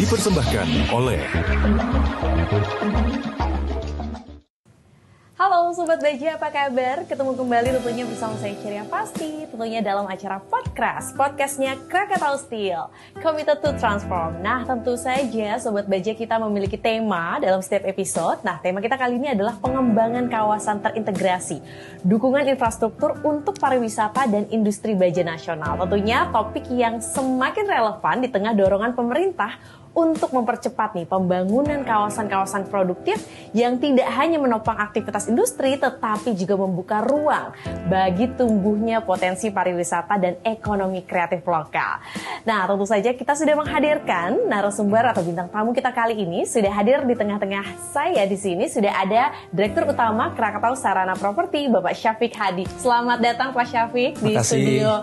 dipersembahkan oleh Halo Sobat Baja, apa kabar? Ketemu kembali tentunya bersama saya Ceria Pasti, tentunya dalam acara podcastnya Krakatau Steel, Committed to Transform. Nah, tentu saja Sobat Baja kita memiliki tema dalam setiap episode. Nah, tema kita kali ini adalah pengembangan kawasan terintegrasi, dukungan infrastruktur untuk pariwisata dan industri baja nasional. Tentunya topik yang semakin relevan di tengah dorongan pemerintah untuk mempercepat nih pembangunan kawasan-kawasan produktif yang tidak hanya menopang aktivitas industri tetapi juga membuka ruang bagi tumbuhnya potensi pariwisata dan ekonomi kreatif lokal. Nah, tentu saja kita sudah menghadirkan narasumber atau bintang tamu kita kali ini sudah hadir di tengah-tengah saya di sini. Sudah ada Direktur Utama Krakatau Sarana Properti Bapak Syafiq Hadi. Selamat datang Pak Syafiq di studio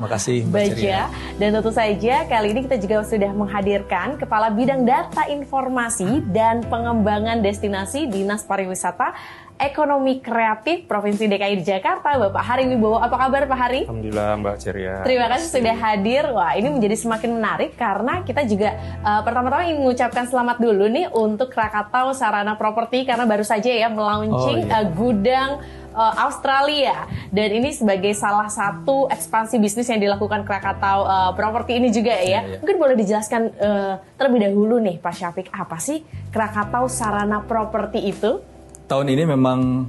Baja. Dan tentu saja kali ini kita juga sudah menghadirkan Kepala Bidang Data Informasi dan Pengembangan Destinasi Dinas Pariwisata Ekonomi Kreatif Provinsi DKI Jakarta, Bapak Hari Wibowo. Apa kabar Pak Hari? Alhamdulillah Mbak Ceria. Terima kasih sudah hadir. Wah, ini menjadi semakin menarik karena kita juga pertama-tama ingin mengucapkan selamat dulu nih untuk Krakatau Sarana Properti karena baru saja ya melaunching gudang Australia, dan ini sebagai salah satu ekspansi bisnis yang dilakukan Krakatau Properti ini juga ya. Mungkin boleh dijelaskan terlebih dahulu nih Pak Syafiq, apa sih Krakatau Sarana Properti itu? Tahun ini memang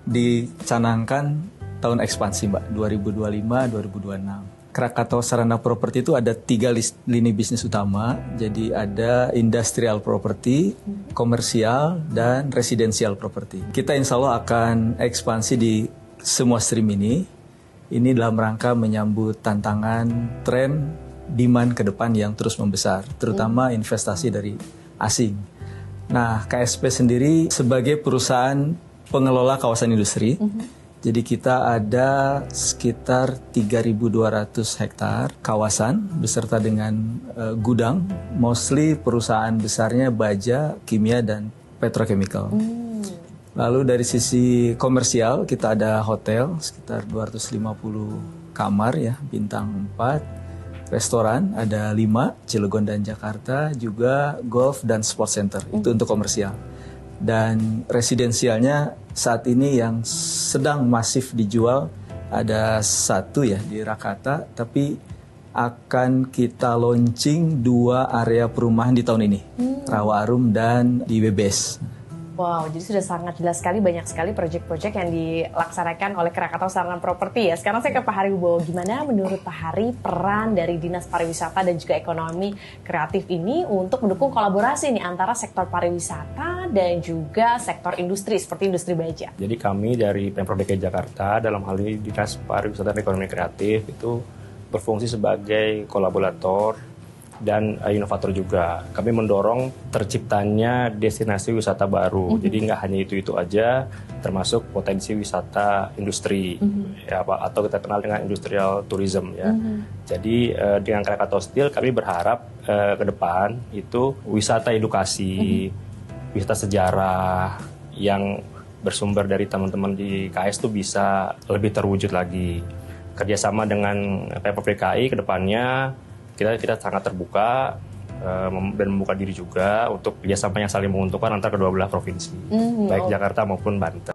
dicanangkan tahun ekspansi Mbak, 2025-2026. Krakatau Sarana Properti itu ada 3 lini bisnis utama. Jadi ada industrial property, komersial, dan residential property. Kita insya Allah akan ekspansi di semua stream ini. Ini dalam rangka menyambut tantangan tren demand ke depan yang terus membesar, terutama investasi dari asing. Nah, KSP sendiri sebagai perusahaan pengelola kawasan industri, jadi kita ada sekitar 3.200 hektar kawasan beserta dengan gudang, mostly perusahaan besarnya baja, kimia, dan petrochemical. Lalu dari sisi komersial kita ada hotel sekitar 250 kamar ya, bintang 4, restoran ada 5, Cilegon dan Jakarta, juga golf dan sport center, itu untuk komersial. Dan residensialnya saat ini yang sedang masif dijual ada 1 ya di Rakata, tapi akan kita launching 2 area perumahan di tahun ini, Rawa Arum dan di WBS. Wow, jadi sudah sangat jelas sekali, banyak sekali proyek-proyek yang dilaksanakan oleh Krakatau Sarana Properti ya. Sekarang saya ke Pak Hari Wibowo. Gimana menurut Pak Hari peran dari Dinas Pariwisata dan juga Ekonomi Kreatif ini untuk mendukung kolaborasi nih antara sektor pariwisata dan juga sektor industri seperti industri baja? Jadi kami dari Pemprov DKI Jakarta dalam hal ini Dinas Pariwisata dan Ekonomi Kreatif itu berfungsi sebagai kolaborator dan inovator juga. Kami mendorong terciptanya destinasi wisata baru. Jadi nggak hanya itu aja, termasuk potensi wisata industri, ya, atau kita kenal dengan industrial tourism ya. Jadi dengan Krakatau Steel kami berharap ke depan itu wisata edukasi, wisata sejarah yang bersumber dari teman-teman di KS itu bisa lebih terwujud lagi. Kerjasama dengan Pemprov DKI ke depannya kita sangat terbuka dan membuka diri juga untuk kerjasama yang saling menguntungkan antara kedua belah provinsi, baik Jakarta maupun Banten.